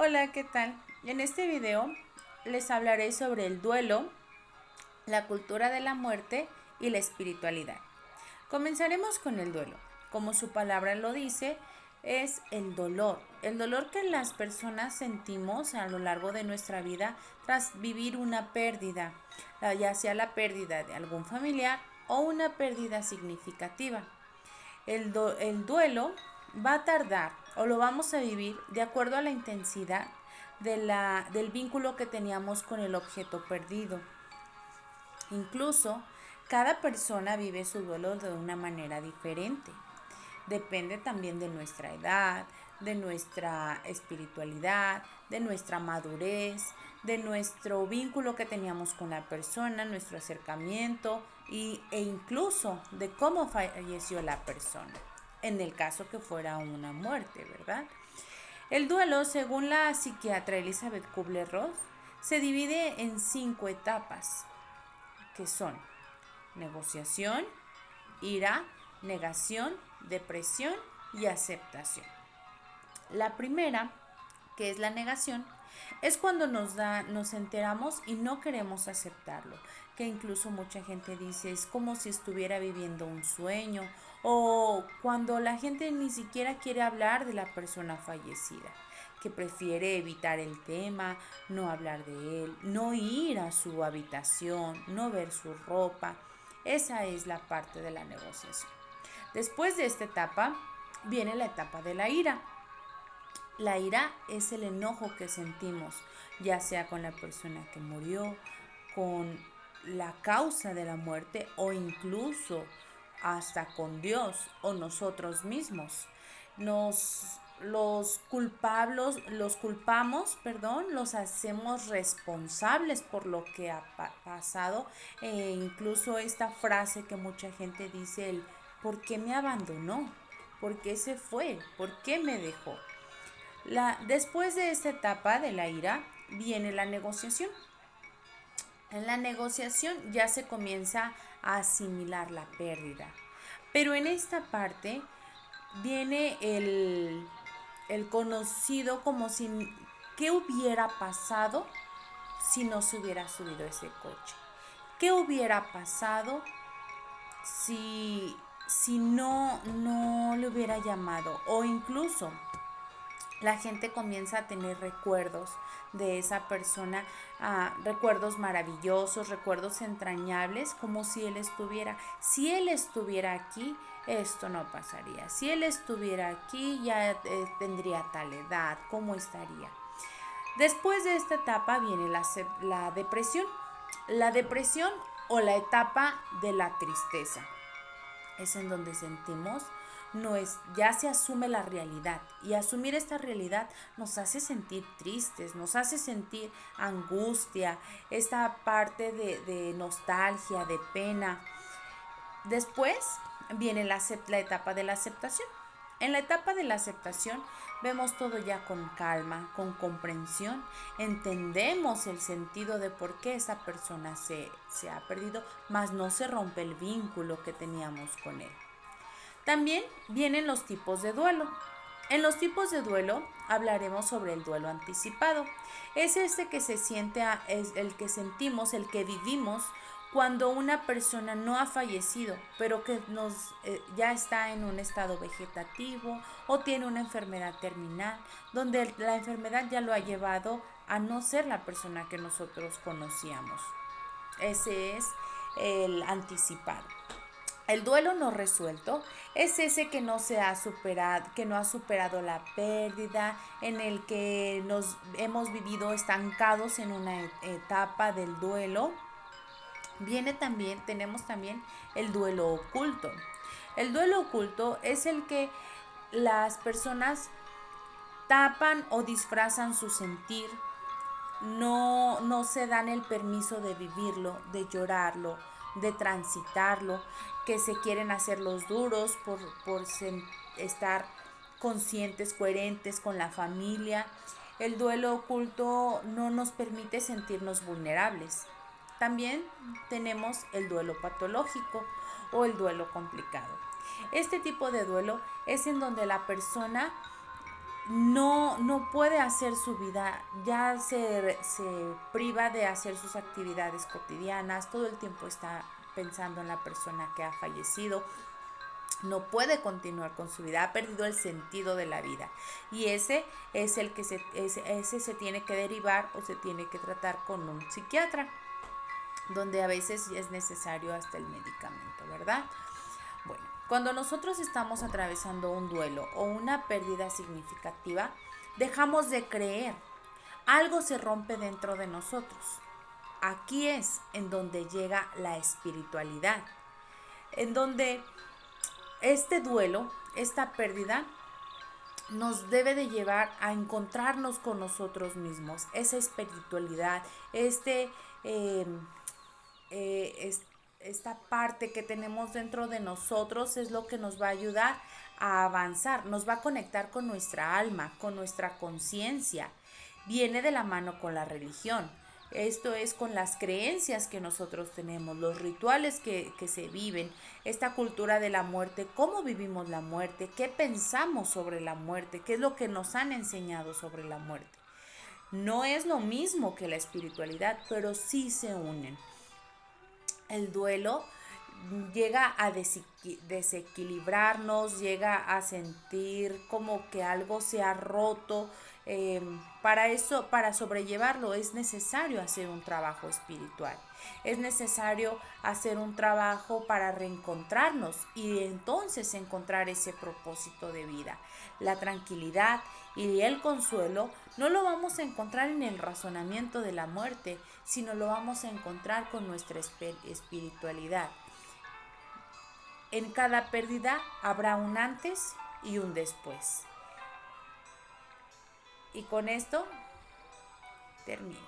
Hola, ¿qué tal? En este video les hablaré sobre el duelo, la cultura de la muerte y la espiritualidad. Comenzaremos con el duelo. Como su palabra lo dice, es el dolor que las personas sentimos a lo largo de nuestra vida tras vivir una pérdida, ya sea la pérdida de algún familiar o una pérdida significativa. El duelo va a tardar o lo vamos a vivir de acuerdo a la intensidad del vínculo que teníamos con el objeto perdido. Incluso, cada persona vive su duelo de una manera diferente. Depende también de nuestra edad, de nuestra espiritualidad, de nuestra madurez, de nuestro vínculo que teníamos con la persona, nuestro acercamiento e incluso de cómo falleció la persona, en el caso que fuera una muerte, ¿verdad? El duelo, según la psiquiatra Elizabeth Kubler-Ross, se divide en 5 etapas, que son negociación, ira, negación, depresión y aceptación. La primera, que es la negación, es cuando nos enteramos y no queremos aceptarlo, que incluso mucha gente dice es como si estuviera viviendo un sueño, o cuando la gente ni siquiera quiere hablar de la persona fallecida, que prefiere evitar el tema, no hablar de él, no ir a su habitación, no ver su ropa. Esa es la parte de la negociación. Después de esta etapa viene la etapa de la ira. La ira es el enojo que sentimos, ya sea con la persona que murió, con la causa de la muerte o incluso hasta con Dios o nosotros mismos. Nos los culpamos, los hacemos responsables por lo que ha pasado, e incluso esta frase que mucha gente dice, el ¿por qué me abandonó? ¿Por qué se fue? ¿Por qué me dejó? Después de esta etapa de la ira viene la negociación. En la negociación ya se comienza a asimilar la pérdida. Pero en esta parte viene el conocido como si qué hubiera pasado si no se hubiera subido ese coche. ¿Qué hubiera pasado si no le hubiera llamado? O incluso la gente comienza a tener recuerdos de esa persona, recuerdos maravillosos, recuerdos entrañables, como si él estuviera. Si él estuviera aquí, esto no pasaría. Si él estuviera aquí, ya tendría tal edad, ¿cómo estaría? Después de esta etapa viene la depresión. La depresión o la etapa de la tristeza. Es en donde sentimos ya se asume la realidad, y asumir esta realidad nos hace sentir tristes, nos hace sentir angustia, esta parte de nostalgia, de pena. Después viene la etapa de la aceptación. En la etapa de la aceptación vemos todo ya con calma, con comprensión, entendemos el sentido de por qué esa persona se ha perdido, mas no se rompe el vínculo que teníamos con él. También vienen los tipos de duelo. En los tipos de duelo hablaremos sobre el duelo anticipado. Es este que se siente, es el que sentimos, el que vivimos cuando una persona no ha fallecido, pero que ya está en un estado vegetativo o tiene una enfermedad terminal, donde la enfermedad ya lo ha llevado a no ser la persona que nosotros conocíamos. Ese es el anticipado. El duelo no resuelto es ese que no ha superado la pérdida, en el que nos hemos vivido estancados en una etapa del duelo. Tenemos también el duelo oculto. El duelo oculto es el que las personas tapan o disfrazan su sentir, no se dan el permiso de vivirlo, de llorarlo, de transitarlo, que se quieren hacer los duros por estar conscientes, coherentes con la familia. El duelo oculto no nos permite sentirnos vulnerables. También tenemos el duelo patológico o el duelo complicado. Este tipo de duelo es en donde la persona no puede hacer su vida, ya se priva de hacer sus actividades cotidianas, todo el tiempo está pensando en la persona que ha fallecido, no puede continuar con su vida, ha perdido el sentido de la vida. Y ese es el que ese se tiene que derivar o se tiene que tratar con un psiquiatra, donde a veces es necesario hasta el medicamento, ¿verdad? Bueno, cuando nosotros estamos atravesando un duelo o una pérdida significativa, dejamos de creer. Algo se rompe dentro de nosotros. Aquí es en donde llega la espiritualidad, en donde este duelo, esta pérdida, nos debe de llevar a encontrarnos con nosotros mismos, esa espiritualidad, eh, esta parte que tenemos dentro de nosotros es lo que nos va a ayudar a avanzar, nos va a conectar con nuestra alma, con nuestra conciencia. Viene de la mano con la religión. Esto es con las creencias que nosotros tenemos, los rituales que se viven, esta cultura de la muerte, cómo vivimos la muerte, qué pensamos sobre la muerte, qué es lo que nos han enseñado sobre la muerte. No es lo mismo que la espiritualidad, pero sí se unen. El duelo llega a desequilibrarnos, llega a sentir como que algo se ha roto. Para eso, para sobrellevarlo, es necesario hacer un trabajo espiritual. Es necesario hacer un trabajo para reencontrarnos y entonces encontrar ese propósito de vida. La tranquilidad y el consuelo no lo vamos a encontrar en el razonamiento de la muerte, sino lo vamos a encontrar con nuestra espiritualidad. En cada pérdida habrá un antes y un después. Y con esto termino.